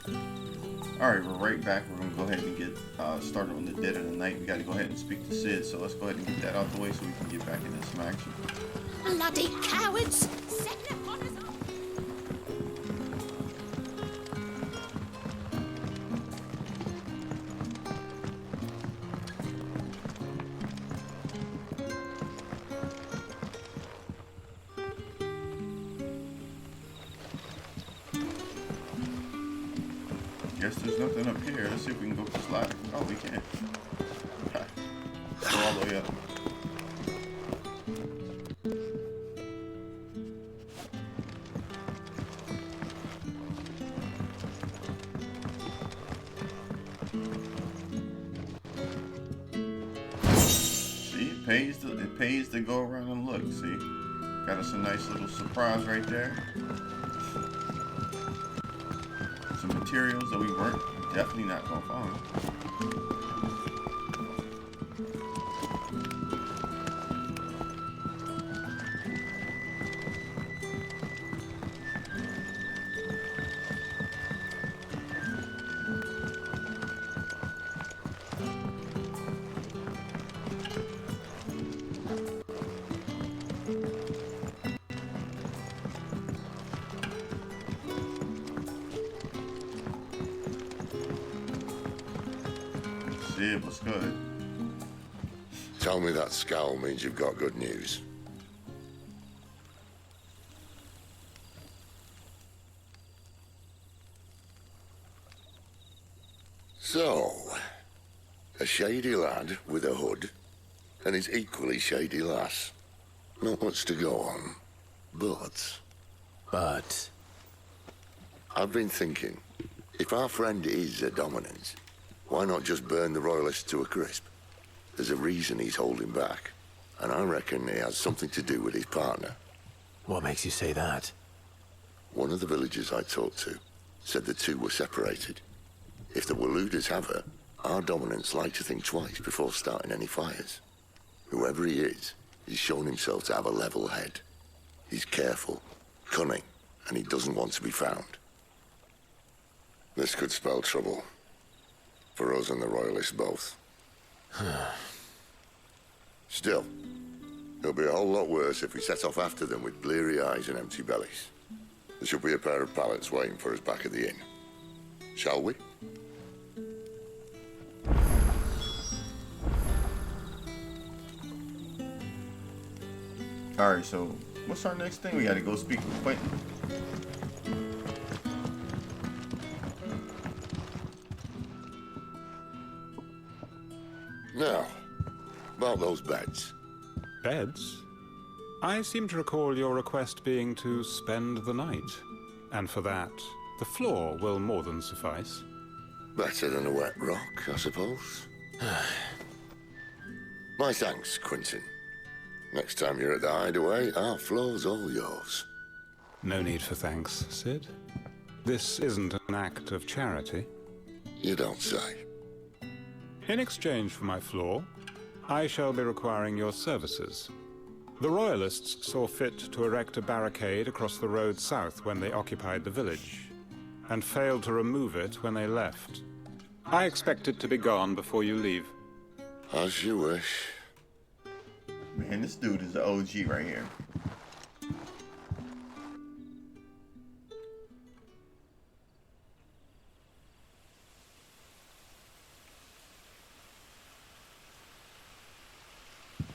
Alright, we're right back. We're gonna go ahead and get started on the dead of the night. We gotta go ahead and speak to Sid, so let's go ahead and get that out the way so we can get back into some action. Bloody cowards! Setting upon us all. Guess there's nothing up here. Let's see if we can go up this ladder. Oh, we can't. Go all the way up. See, it pays to go around and look. See, got us a nice little surprise right there. Some materials that we weren't definitely not gonna find. Sid, what's good? Tell me that scowl means you've got good news. So, a shady lad with a hood, and his equally shady lass. Not much to go on, but... I've been thinking, if our friend is a dominant, why not just burn the royalists to a crisp? There's a reason he's holding back, and I reckon it has something to do with his partner. What makes you say that? One of the villagers I talked to said the two were separated. If the Waluders have her, our dominants like to think twice before starting any fires. Whoever he is, he's shown himself to have a level head. He's careful, cunning, and he doesn't want to be found. This could spell trouble. For us and the royalists both. Still, it'll be a whole lot worse if we set off after them with bleary eyes and empty bellies. There should be a pair of pallets waiting for us back at the inn. Shall we? Alright, so what's our next thing? We gotta go speak with Quentin. Now, about those beds. Beds? I seem to recall your request being to spend the night. And for that, the floor will more than suffice. Better than a wet rock, I suppose. My thanks, Quentin. Next time you're at the hideaway, our floor's all yours. No need for thanks, Sid. This isn't an act of charity. You don't say. In exchange for my floor, I shall be requiring your services. The Royalists saw fit to erect a barricade across the road south when they occupied the village, and failed to remove it when they left. I expect it to be gone before you leave. As you wish. Man, this dude is the OG right here.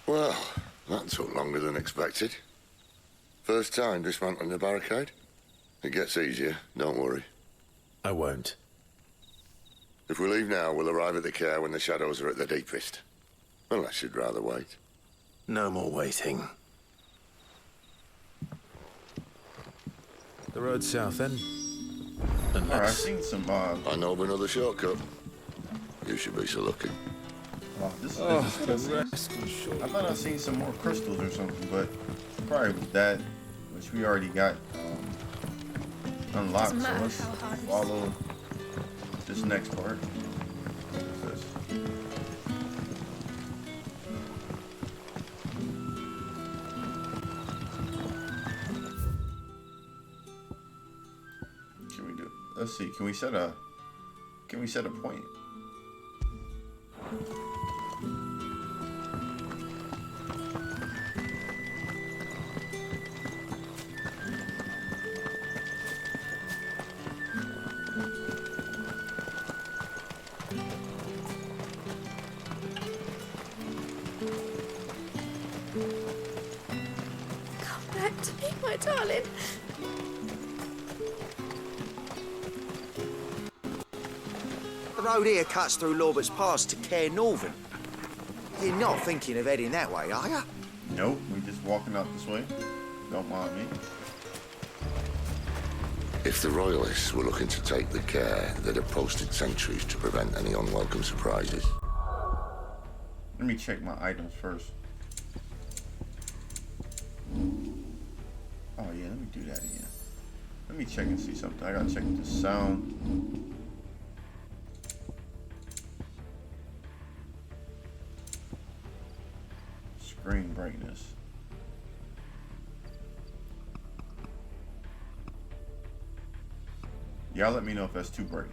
Well, that took longer than expected. First time dismantling the barricade? It gets easier, don't worry. I won't. If we leave now, we'll arrive at the care when the shadows are at their deepest. Unless you'd rather wait. No more waiting. The road south, then? Alright, I've Unless... seen some, I know of another shortcut. You should be so lucky. oh, this is what I seen. I thought I'd seen some more crystals or something, but probably was that, which we already got unlocked. So Doesn't matter let's how hard it is. follow this next part. What is this? let's see. Can we set a point? Come back to me, my darling. The road here cuts through Lorbert's Pass to Care Northern. You're not thinking of heading that way, are you? Nope, we just walking out this way. Don't mind me. If the Royalists were looking to take the care, they'd have posted sentries to prevent any unwelcome surprises. Let me check my items first. Oh yeah, let me do that again. Let me check and see something. I gotta check the sound. Screen brightness. Y'all let me know if that's too bright.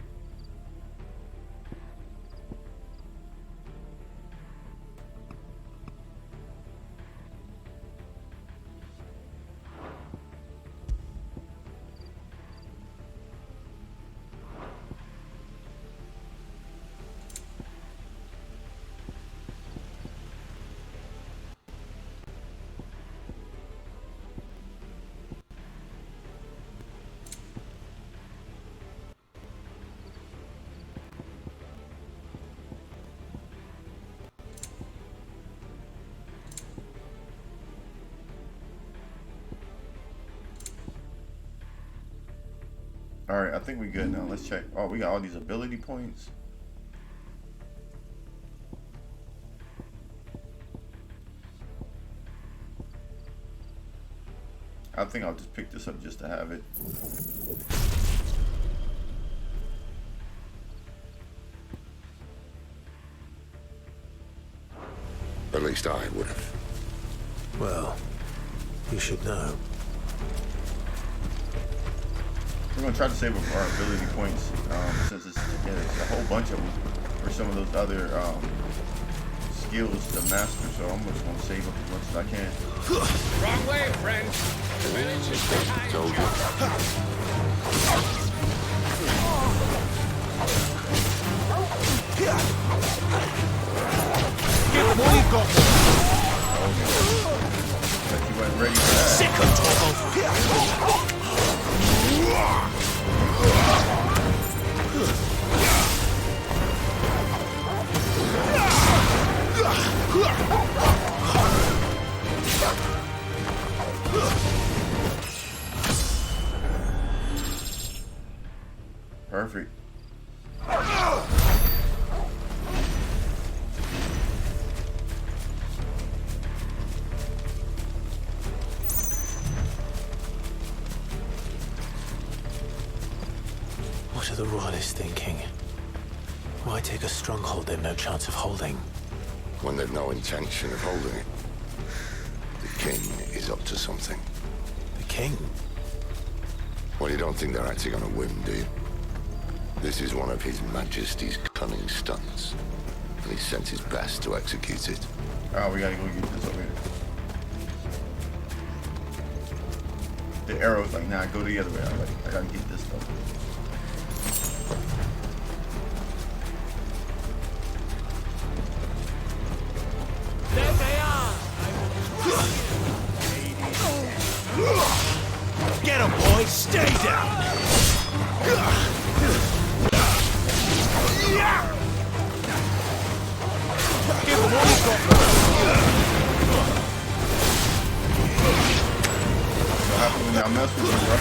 Alright, I think we're good now. Let's check. Oh, we got all these ability points. I think I'll just pick this up just to have it. At least I would have. Well, you should know. We're gonna try to save up our ability points since it's a whole bunch of them for some of those other skills to master. So I'm just gonna save up as much as I can. Wrong way, friend. The village is behind Told you. Give them all you've got. But you weren't ready for that. Sick of Torvald. Perfect. What are the Royalists thinking? Why take a stronghold they've no chance of holding? When they've no intention of holding it. The king is up to something. The king? Well, you don't think they're acting on a whim, do you? This is one of His Majesty's cunning stunts, and he sent his best to execute it. Oh, we gotta go get this over here. The arrow's like, nah, go the other way. I'm like, I gotta get this stuff. There they are. Get 'em, boys. Stay down. Give 'em all you've got. What happened when y'all mess with me, bro?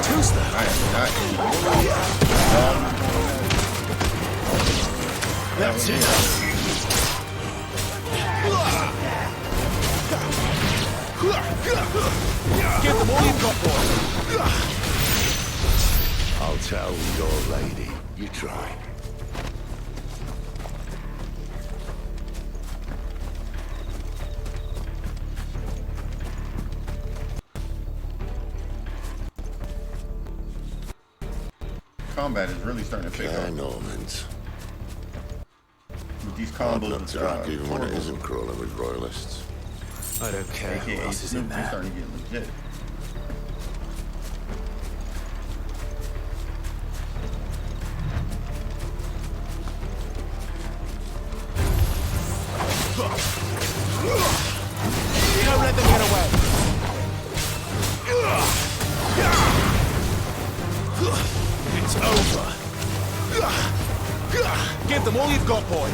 Who's that? I am not in That's it. Give them all you've got, boys. I'll tell your lady. You try. combat is really starting to pick Care up Normans. with these Hard combos not with to drink even when it Torvald, isn't crawling with royalists. I don't care who aka else is in Snoop. They're there. starting to get legit. Don't let them get away. It's over. Give them all you've got, boy.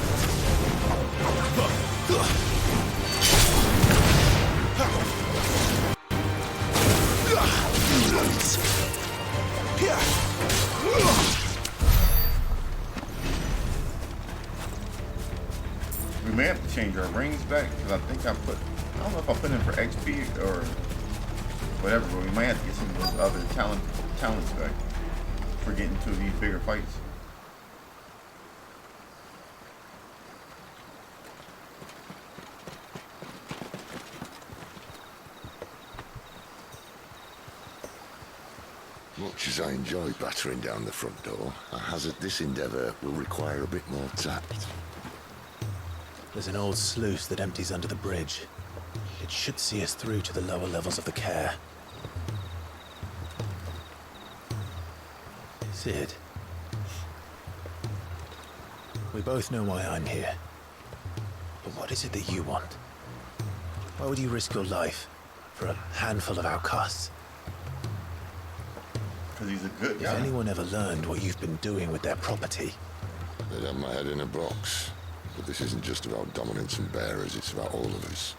We may have to change our rings back because I think I don't know if I put in for XP or whatever, but we might have to get some of those other talents back for getting to these bigger fights. Much as I enjoy battering down the front door, I hazard this endeavour will require a bit more tact. There's an old sluice that empties under the bridge. It should see us through to the lower levels of the care. Sid. We both know why I'm here. But what is it that you want? Why would you risk your life for a handful of outcasts? Because he's a good If guy. anyone ever learned what you've been doing with their property, They'd have my head in a box. But this isn't just about dominance and bearers, it's about all of us.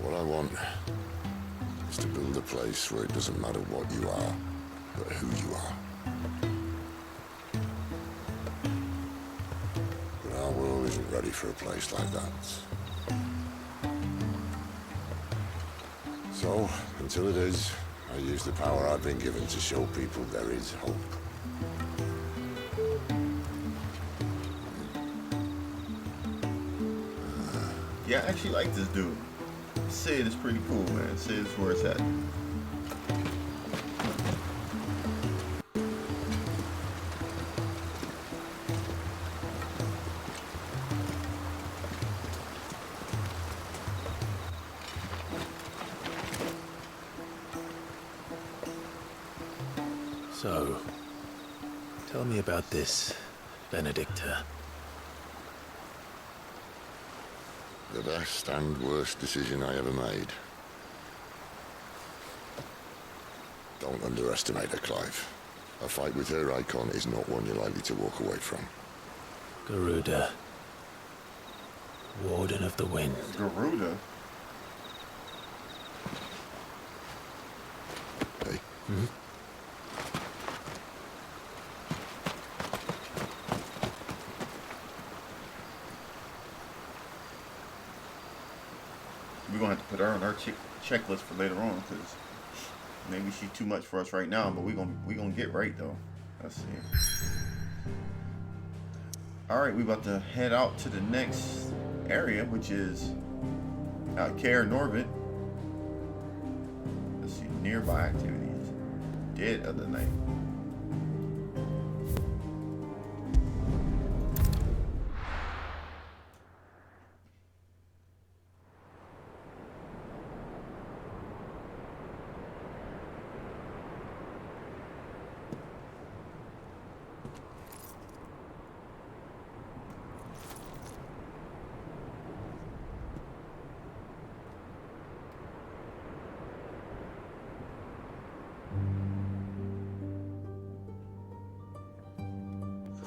What I want is to build a place where it doesn't matter what you are, but who you are. But our world isn't ready for a place like that. So, until it is, I use the power I've been given to show people there is hope. Yeah, I actually like this dude. Sid is pretty cool, man. Sid's where it's at. so tell me about this Benedicta. The best and worst decision I ever made. Don't underestimate her, Clive. A fight with her icon is not one you're likely to walk away from. Garuda. Warden of the Wind. Garuda. Hey? We're gonna have to put her on our checklist for later on because maybe she's too much for us right now. But we gonna get right though. Let's see. All right, we about to head out to the next area, which is Kaer Norvit. Let's see, nearby activities. Dead of the night.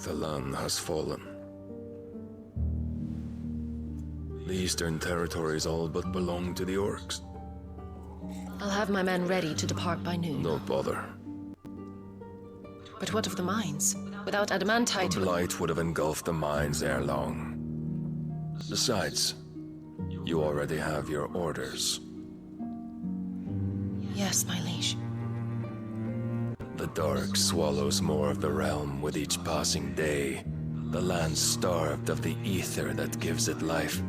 The land has fallen. The Eastern Territories all but belong to the Orcs. I'll have my men ready to depart by noon. No bother. But what of the mines? Without adamantite... The blight would have engulfed the mines ere long. Besides, you already have your orders. Yes, my liege. The dark swallows more of the realm with each passing day. The land starved of the ether that gives it life.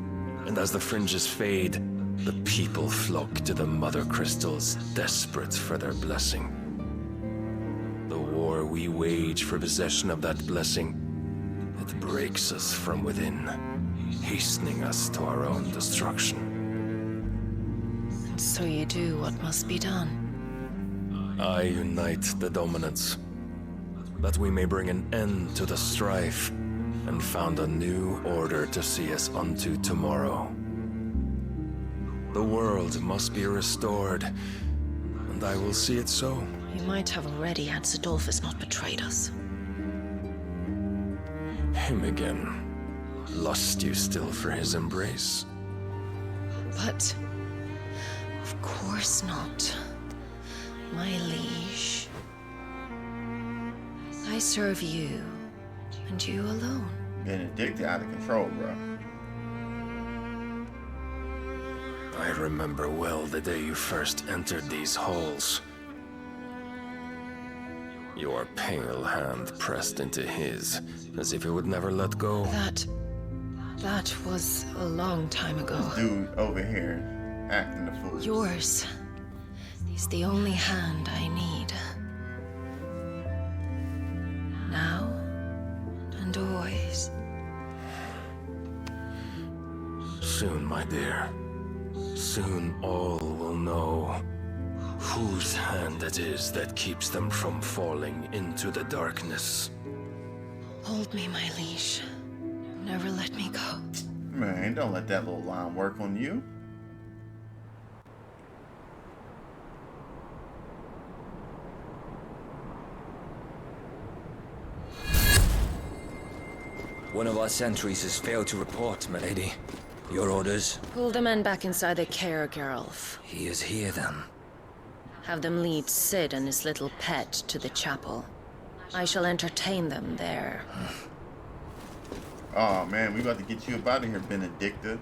And as the fringes fade, the people flock to the mother crystals, desperate for their blessing. The war we wage for possession of that blessing, it breaks us from within, hastening us to our own destruction. And so you do what must be done. I unite the dominants, that we may bring an end to the strife, and found a new order to see us unto tomorrow. The world must be restored, and I will see it so. You might have already had Zidolphus not betrayed us. Him again. Lust you still for his embrace? But... of course not. My liege. I serve you, and you alone. Been addicted out of control, bro. I remember well the day you first entered these halls. Your pale hand pressed into his, as if it would never let go. That was a long time ago. This dude over here acting the fool. Yours is the only hand I need. Now and always. Soon, my dear. Soon all will know whose hand it is that keeps them from falling into the darkness. Hold me, my liege. Never let me go. Man, don't let that little line work on you. One of our sentries has failed to report, milady. Your orders? Pull the men back inside the care, Geralf. He is here, then. Have them lead Sid and his little pet to the chapel. I shall entertain them there. Oh man, we about to get you up out of here, Benedicta.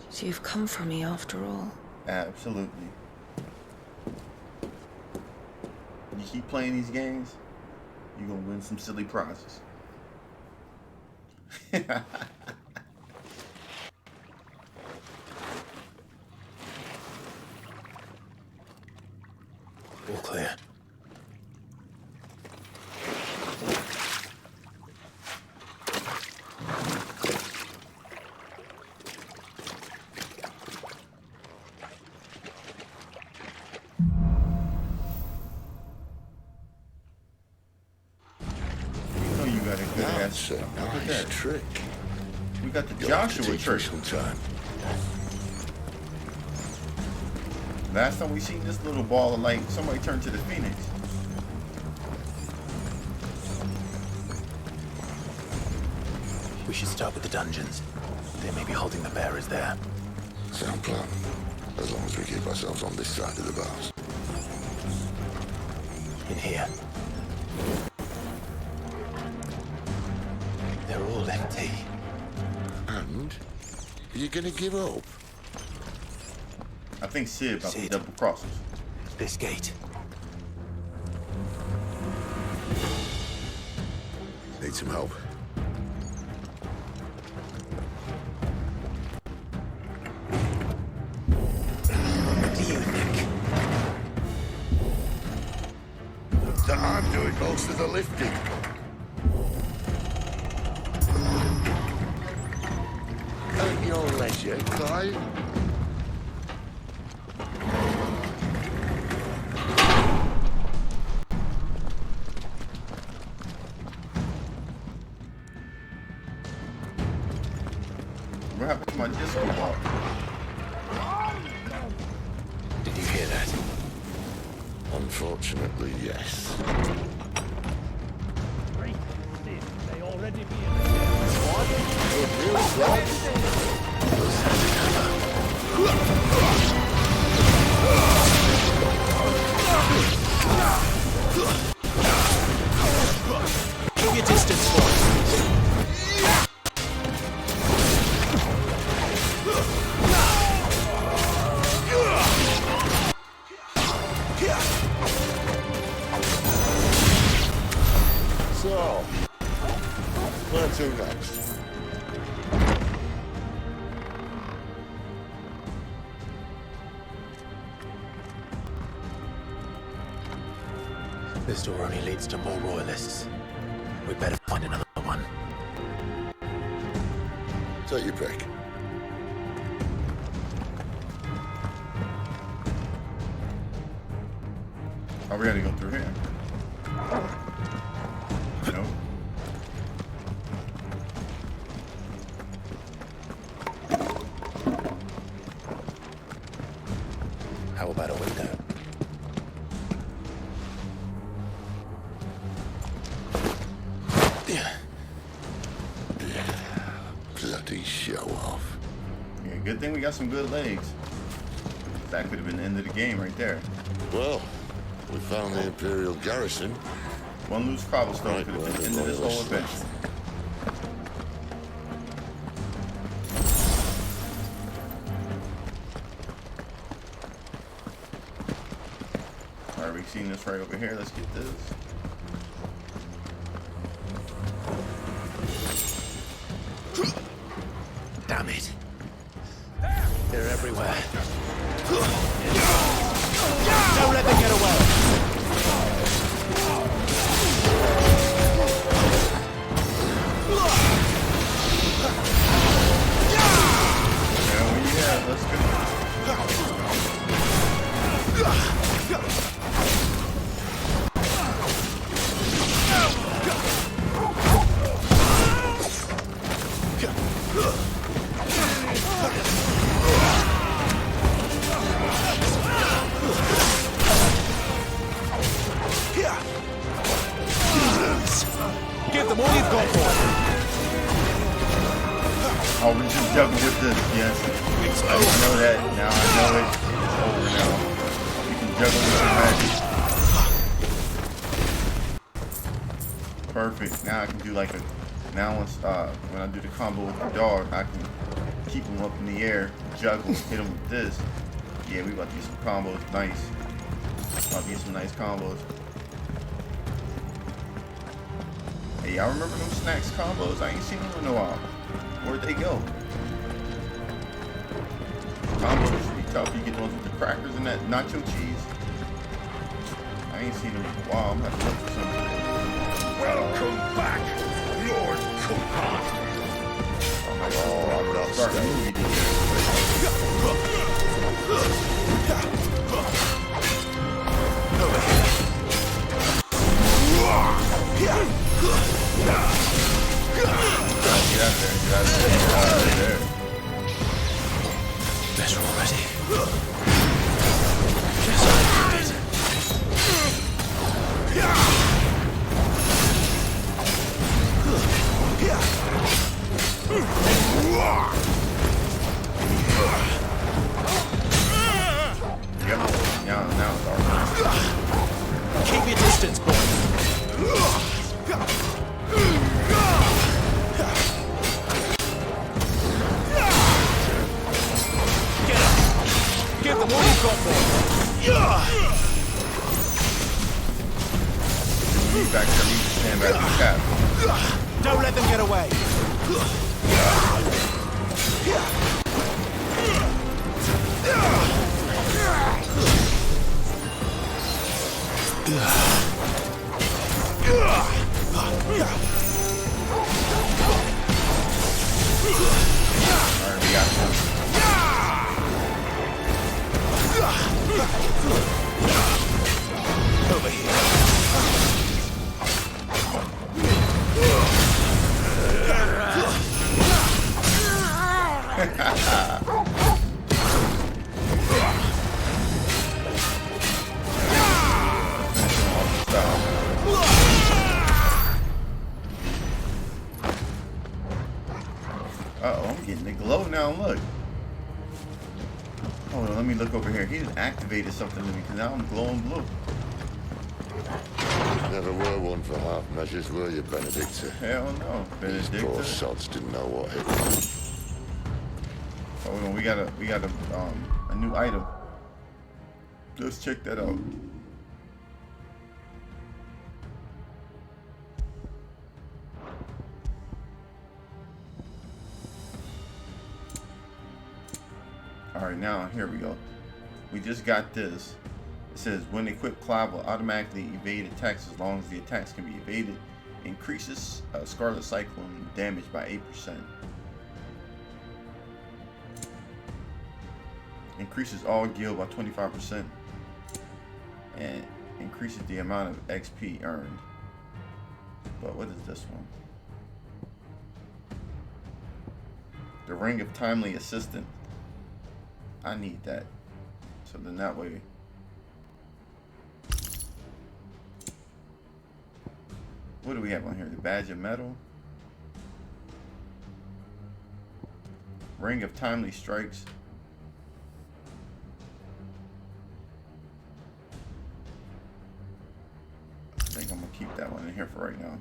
So you've come for me after all? Absolutely. You keep playing these games, you're gonna win some silly prizes. All clear. You know you got a good That's ass. a Look at nice that. trick. We got the You'll have to Joshua teach me trick. sometime. Last time we seen this little ball of light, somebody turned to the Phoenix. We should start with the dungeons. They may be holding the bearers there. Sound plan. As long as we keep ourselves on this side of the bars. In here. They're all empty. And? Are you gonna give up? I think Sid about to Sid. double cross us. This gate. Need some help? What do you think? That I'm doing most of the lifting. At your leisure, Clive. What happened to my disco ball? Did you hear that? Unfortunately, yes. Keep your distance, boys. So, where to next? This door only leads to more royalists. We better find another one. Take your pick. Oh, we gotta go through here. Nope. How about a window? Bloody show off. Yeah, good thing we got some good legs. That could have been the end of the game right there. Well, we found the Imperial garrison. One loose cobblestone Right, could have well, been the end of this whole royalists. adventure. Alright, we've seen this right over here. Let's get this. Damn it. They're everywhere. Don't let them get away. Yeah, let's Give them all you've got for it. Oh, we just juggle with this, yes. I didn't know that. Now I know it. It's over now. We can juggle with the magic. Perfect. Now I can do like a... Now once, when I do the combo with the dog, I can keep him up in the air, juggle, hit him with this. Yeah, we about to get some combos. Nice. About to get some nice combos. Hey, y'all remember them snacks combos? I ain't seen them in a while. Where'd they go? Combos should be tough. You get the ones with the crackers and that nacho cheese. I ain't seen them in a while. I'm gonna have to look for something. Welcome back, Lord Coupon. Oh my god, I'm not starting a movie. Over here. Get out of there, get out of there, get out of there. Better already. Guess I did it. Yep, now it's all right. Keep your distance, boy. Get up. Give them all you've got for it. Leave back there, leave the stand back in the cap. Don't let them get away. Alright, we got one. Over here. Uh-oh, I'm getting the glow now, look. Hold on, let me look over here. He just activated something in me, because now I'm glowing blue. Never were one for half measures, were you, Benedicta? Hell no, These poor Benedicta. sods didn't know what hit them. Hold on, we got a new item. Let's check that out. Alright, now here we go. We just got this. It says when equipped, Clive will automatically evade attacks as long as the attacks can be evaded. Increases Scarlet Cyclone damage by 8%. Increases all guild by 25%. And increases the amount of XP earned. But what is this one? The Ring of Timely Assistant. I need that. So then that way. What do we have on here? The Badge of Metal. Ring of Timely Strikes. I think I'm gonna keep that one in here for right now.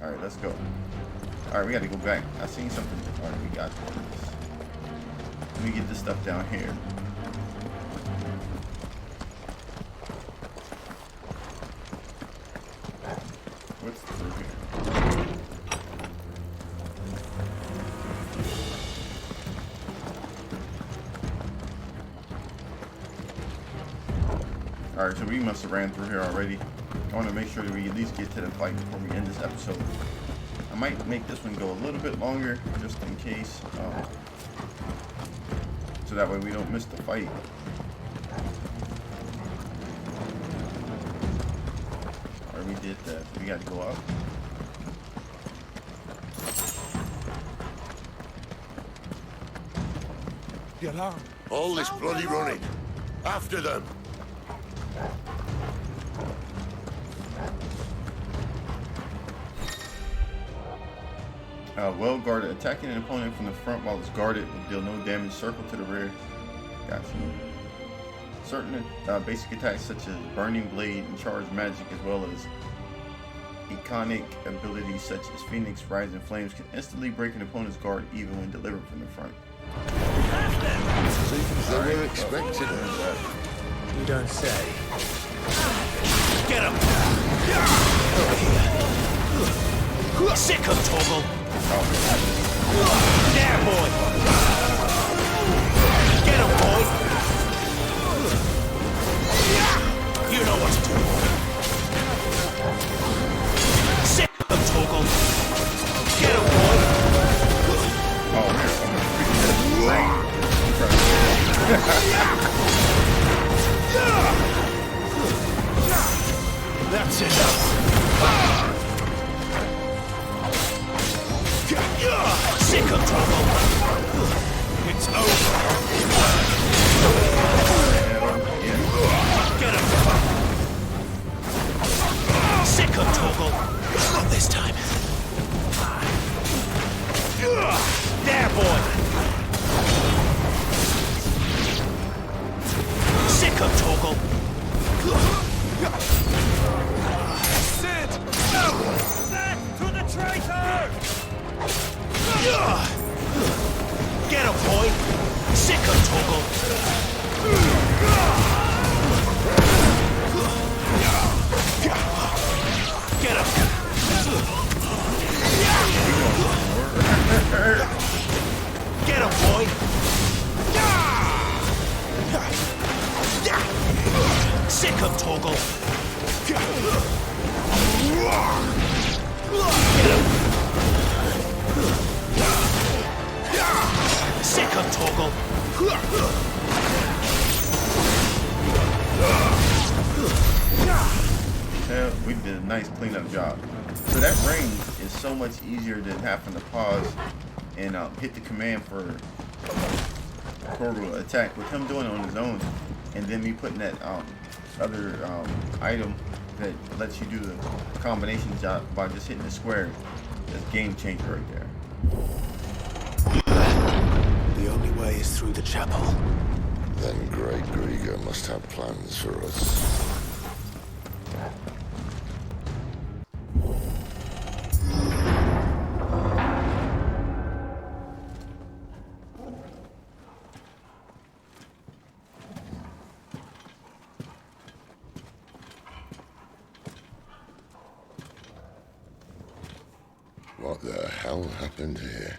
Alright, let's go. Alright, we gotta go back. I seen something. Alright, we got this. Let me get this stuff down here. What's through here? Alright, so we must have ran through here already. I want to make sure that we at least get to the fight before we end this episode. I might make this one go a little bit longer, just in case. So that way we don't miss the fight. Alright, we did that. We got to go up. Get out. All this bloody running. After them. Well guarded. Attacking an opponent from the front while it's guarded will deal no damage. Circle to the rear. Gotcha. Certain basic attacks such as Burning Blade and Charged Magic, as well as iconic abilities such as Phoenix Rising Flames, can instantly break an opponent's guard even when delivered from the front. Seems they were expecting it. You don't say. Get him! Over here. Sick of Toggle. There, boy. Get him, boy. You know what to do. Sick of Toggle. Get him, boy. Oh, That's enough. Sick of trouble. It's over. Get him. Sick of trouble. Not this time. There, boy. Sick of Toggle. Sit! Back to the traitor! Get him, boy! Sick of Toggle! Get him! Get him, boy! Sick of Toggle! Get him! Sick of Toggle! Yeah, we did a nice cleanup job. So that ring is so much easier than having to pause and hit the command for attack. With him doing it on his own, and then me putting that other item that lets you do the combination job by just hitting the square, that's game changer right there. The only way is through the chapel. Then Great Grieger must have plans for us. What the hell happened here?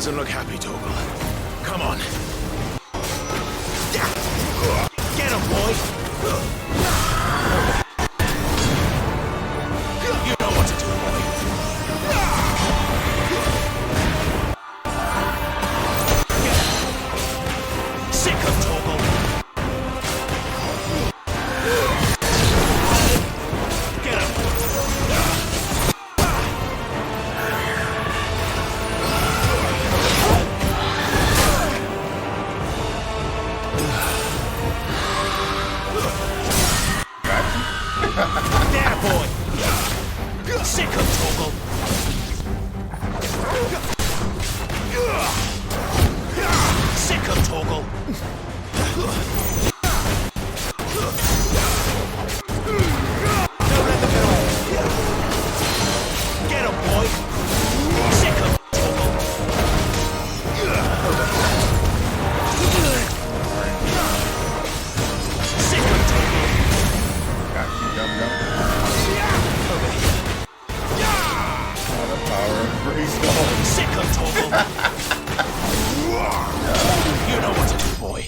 Doesn't look happy, Torgal. Come on. Get him, boy! You know what to do, boy. Sick of Torgal! Get him! There, boy! Sick of Torgal! Sick of Torgal! Get him, boy! Sick of Torgal! Sick of Torgal! Got you, jump. Oh, the power of Freestone. Sick of Torgal! You know what to do, boy.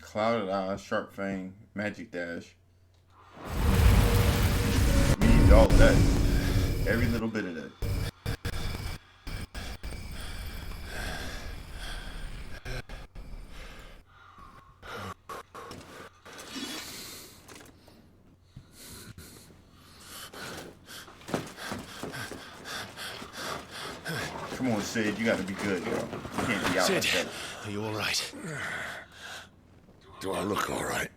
Clouded Eye, Sharp Fang, Magic Dash. We need all of that. Every little bit of that. Come on, Sid, you gotta be good, yo. You can't be out Sid, like that. are you all right? Do I look all right?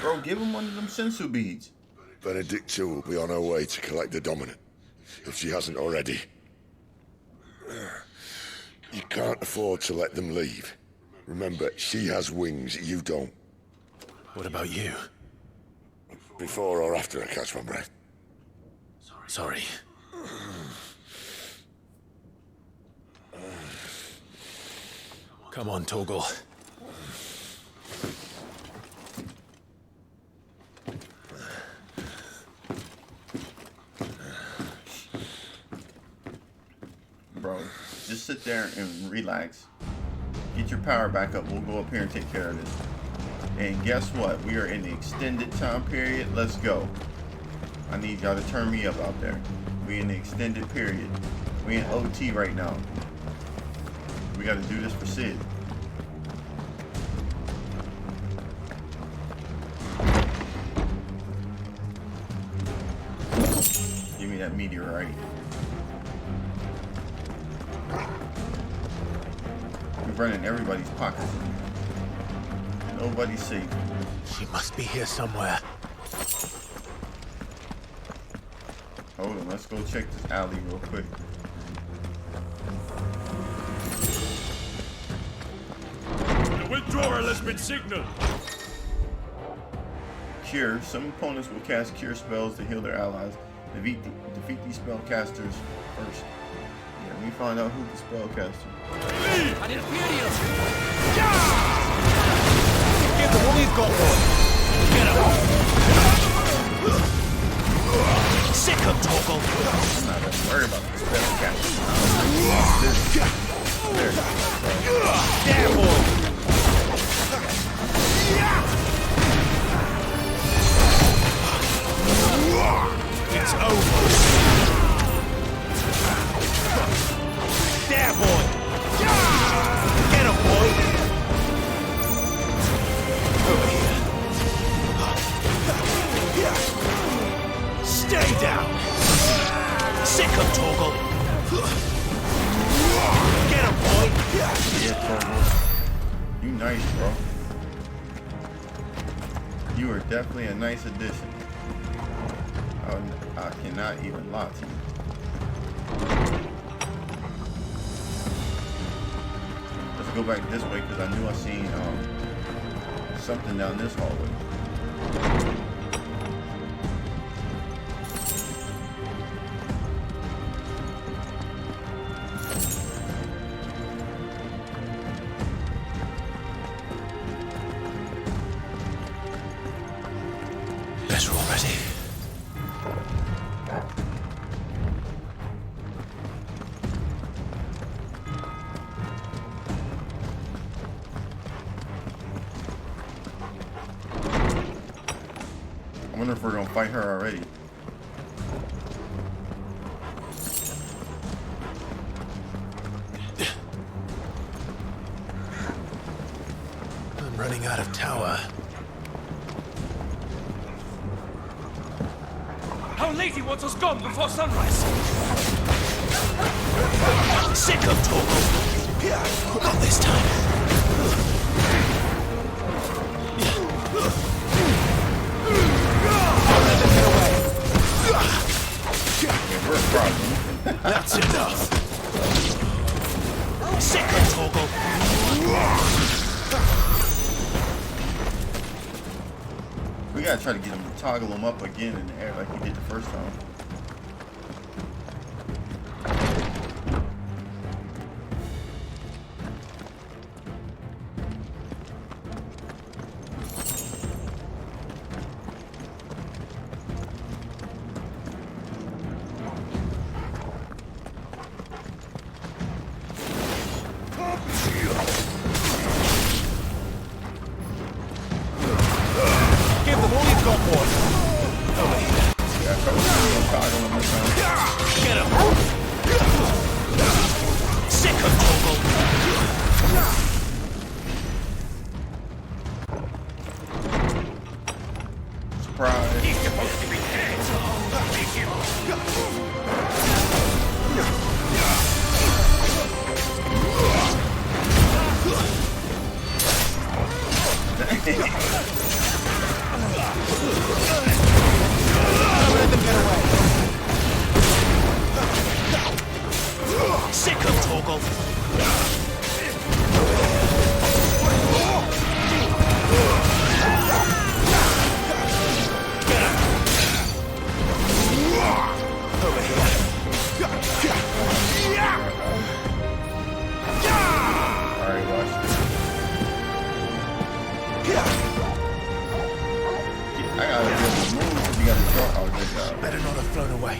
Bro, give him one of them sensu beads. Benedicta will be on her way to collect the Dominant, if she hasn't already. You can't afford to let them leave. Remember, she has wings, you don't. What about you? Before or after I catch my breath? Sorry. Come on, Torgal. Bro, just sit there and relax. Get your power back up. We'll go up here and take care of this. And guess what? We are in the extended time period. Let's go. I need y'all to turn me up out there. We in the extended period. We in OT right now. We got to do this for Sid. Give me that meteorite. We're running everybody's pockets. Nobody's safe. She must be here somewhere. Hold on, let's go check this alley real quick. The withdrawal has been signaled. Cure. Some opponents will cast cure spells to heal their allies. Defeat these spellcasters first. Yeah, let me find out who's the spellcaster. Give them all you've got, boy! Get him! Sick of Torgal! I'm not gonna worry about the spellcaster. There, boy! It's over! There, boy! Get him, boy! Over here. Stay down! Sick of Torgal! Get him, boy! Yeah, Torgal. You nice, bro. You are definitely a nice addition. I cannot even lie to you. Let's go back this way because I knew I seen something down this hallway. Better already. I wonder if we're gonna fight her already. I'm running out of tower. Our lady wants us gone before sunrise. Sick of Torgal. Not this time. We're a problem. That's enough. Sick of Torgal. We gotta try to get him to toggle him up again in the air like we did the first time. Give them all you've got, boy. Yeah, toggle him this time. Get him. Sick of Torgal. Surprise. He's supposed to be dead. Take him. Let them get away. Sick of Torgal. Over here. Alright, watch this. I gotta be able to move because you gotta draw. Oh, good job. Better not have flown away.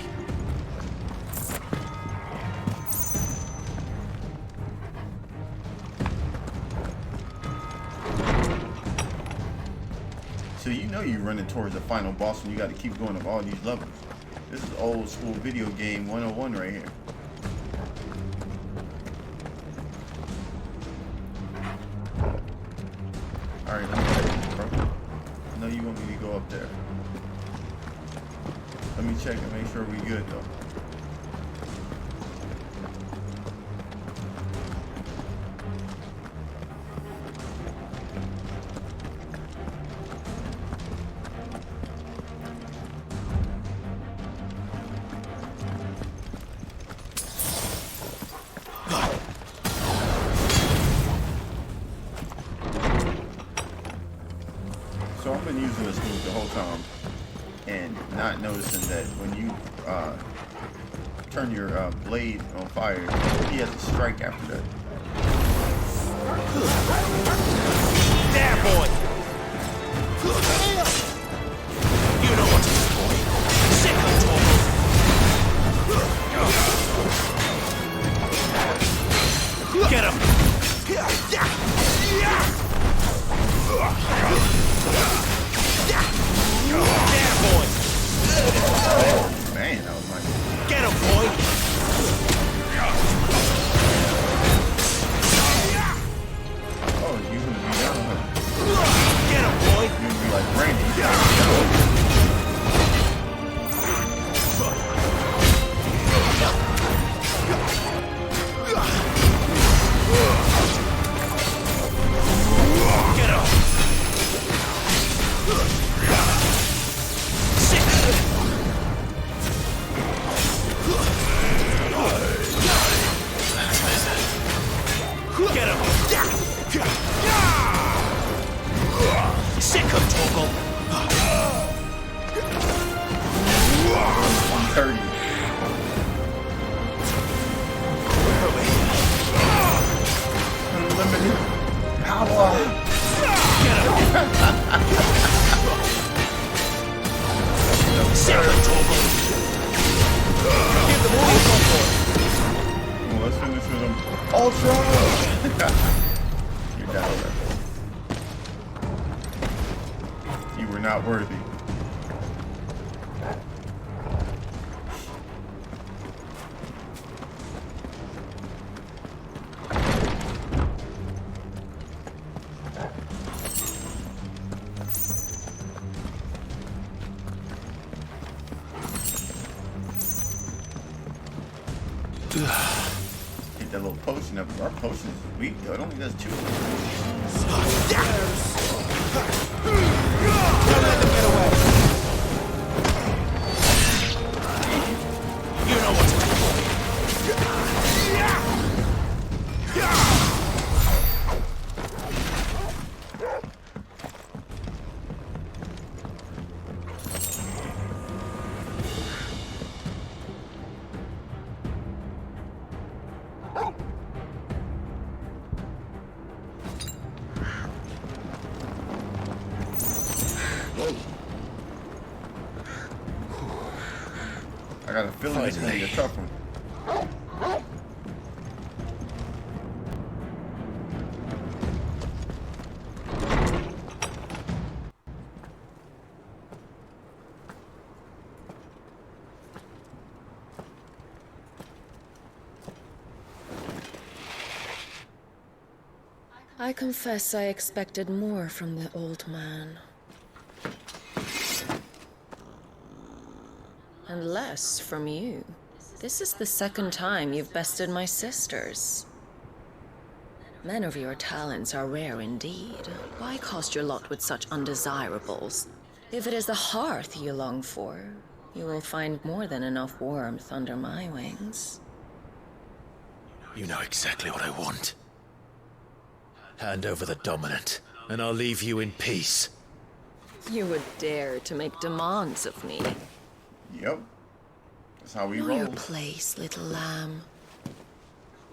So you know you're running towards the final boss and you gotta keep going of all these levels. This is old school video game 101 right here. Alright, let me check this, bro. I know you want me to go up there. Let me check and make sure we good though. So I've been using this move the whole time and not noticing that when you turn your blade on fire, he has a strike after that. There, boy! You know what to do, boy. Sick of Torgal. Get him! There, boy! Oh man, that was my Get him, boy! Oh, you gonna be down on her. Get him, boy! You gonna be like Randy. Get him! Get him! Sick of Torgal! 30. Unlimited power. Sick of Torgal! Give them all you've got for it! Let's finish with him. Ultra! You're down there. You were not worthy. Get that little potion up. Our potion is weak though. It only does 2. Don't let them get away! You know what's right. I got a feeling it's gonna be a tough one. I confess I expected more from the old man. And less from you. This is the second time you've bested my sisters. Men of your talents are rare indeed. Why cast your lot with such undesirables? If it is the hearth you long for, you will find more than enough warmth under my wings. You know exactly what I want. Hand over the dominant, and I'll leave you in peace. You would dare to make demands of me. Yep. That's how we Know roll. your place, little lamb.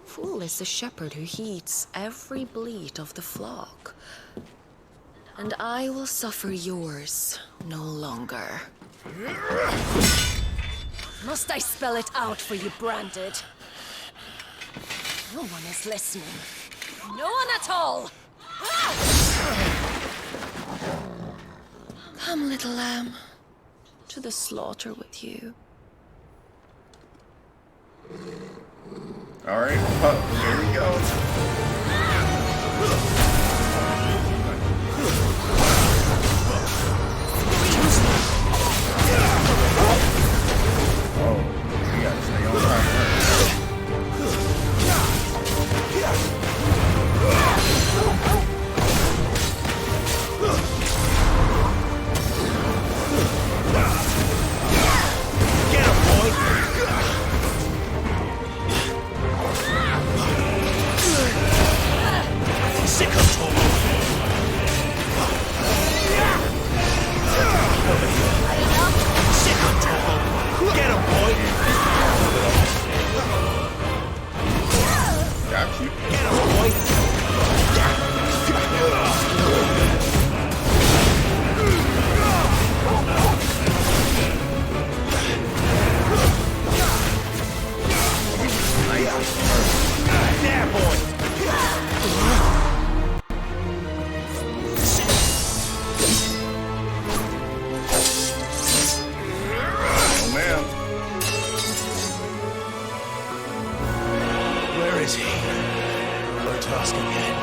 Fool is the shepherd who heeds every bleat of the flock. And I will suffer yours no longer. Must I spell it out for you, Branded? No one is listening. No one at all! Come, little lamb. To the slaughter with you. Alright, here we go. Oh, we gotta stay on top of her. Get him, boy! Sick of Tomo! Sick of Tomo! Get him, boy! Got you. Get him, boy! There, boy! Oh, man. Where is he? No task again.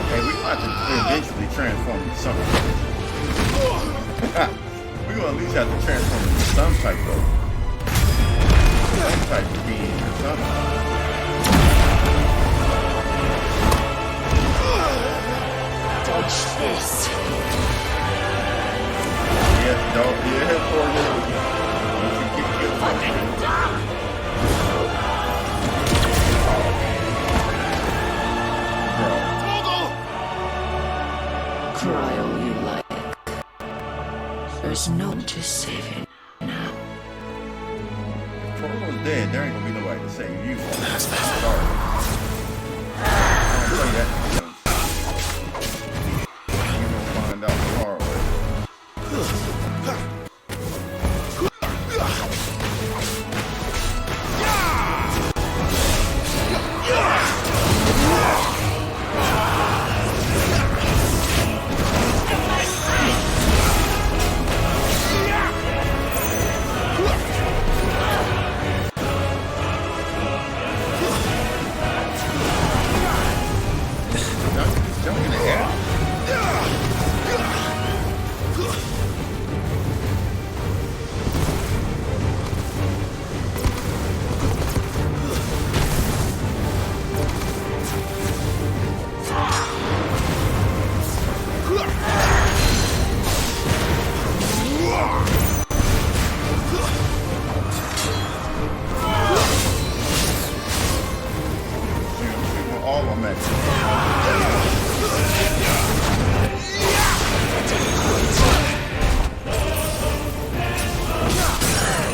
Hey, we about to eventually transform into something. We're gonna at least have to transform into some type of being or something. Dodge this. Yeah, dog. Yeah, poor little. Once you get killed, Fucking dumb. Cry all you like. There's no one to save you now. Torgo's dead. There ain't gonna be nobody to save you. Sorry. I don't play that nonsense. You're gonna find out the hard way. Jump in the air. All my mechs.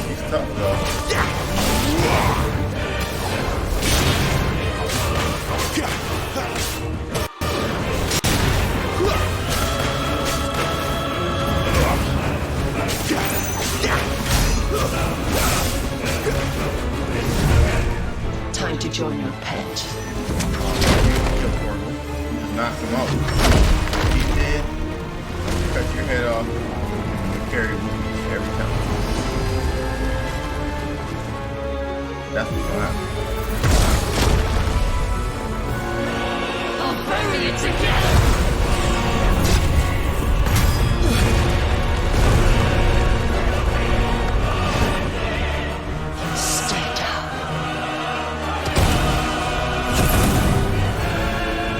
He's tough though. Time to join your pet. Kill Torgo. Just knocked him out. He did. Cut your head off. You carry wounds every time. That's what's gonna happen. I'll bury you together. Stay down.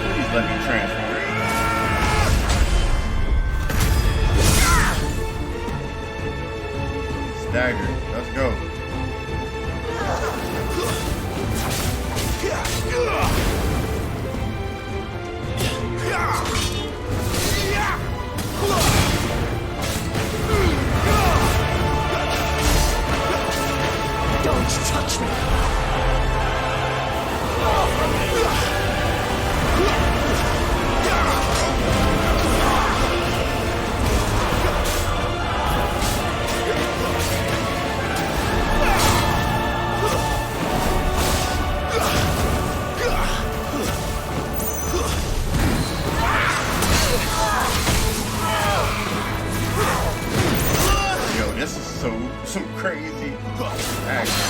Please let me transform. Stagger. Let's go. Don't touch me. Yo, this is some crazy action.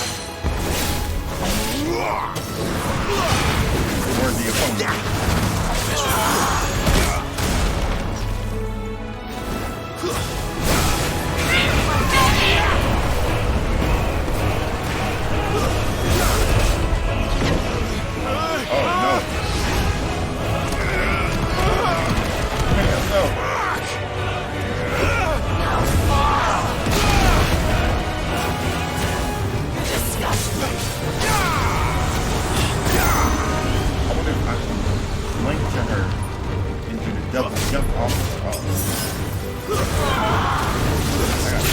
Worthy opponent. Oh no. Hell no. I wonder if I can link to her and do the double jump off. I got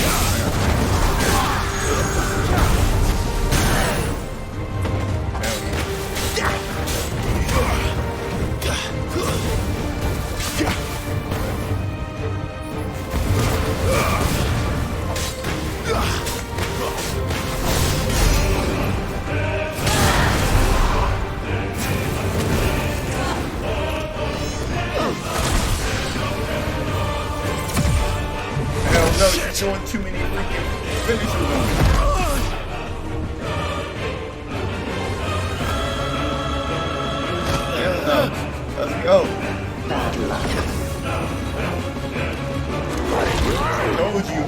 hell no, you're doing too many freaking finishes on me. Hell no. Let's go. Bad luck. I told you.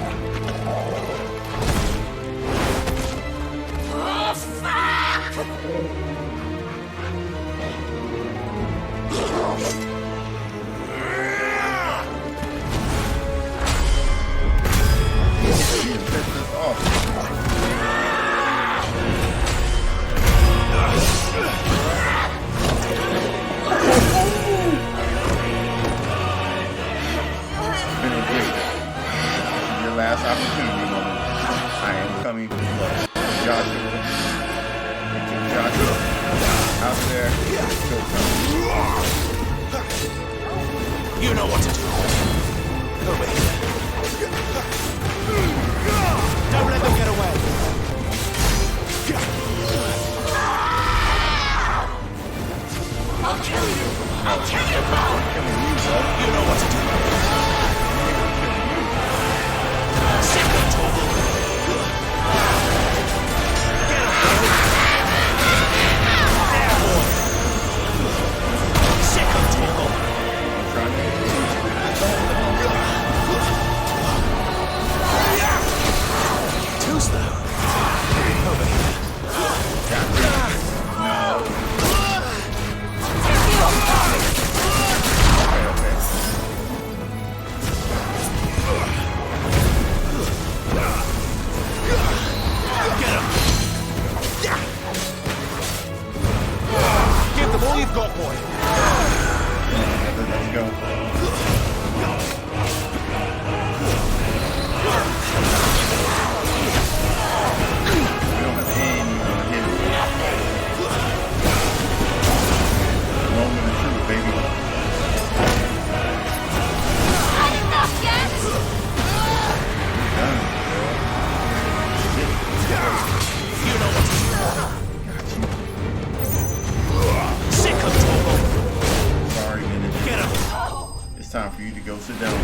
opportunity moment. I am coming to Joshua. We took Joshua out there. You know what to do. Over here. Don't let them get away. I'll kill you! I'll kill you both! You know what to do. Sick of trouble. Get him, boy. There, boy. Sick of trouble. Too slow. Over here. Give them all you've got, boy. Let's go. Moment of truth, baby. Not enough yet! You know what to do. Sick of trouble. Sorry, man. Get him. It's time for you to go sit down.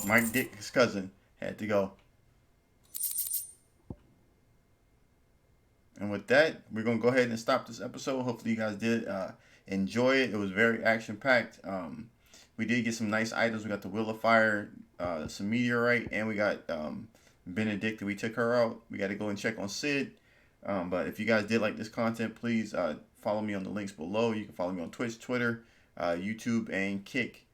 Mike Dick's cousin had to go. And with that, we're going to go ahead and stop this episode. Hopefully you guys did enjoy it. It was very action-packed. We did get some nice items. We got the Wheel of Fire, some Meteorite, and we got Benedict. We took her out. We got to go and check on Sid. But if you guys did like this content, please follow me on the links below. You can follow me on Twitch, Twitter, YouTube, and Kick.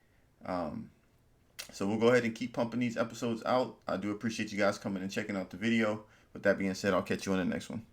So we'll go ahead and keep pumping these episodes out. I do appreciate you guys coming and checking out the video. With that being said, I'll catch you on the next one.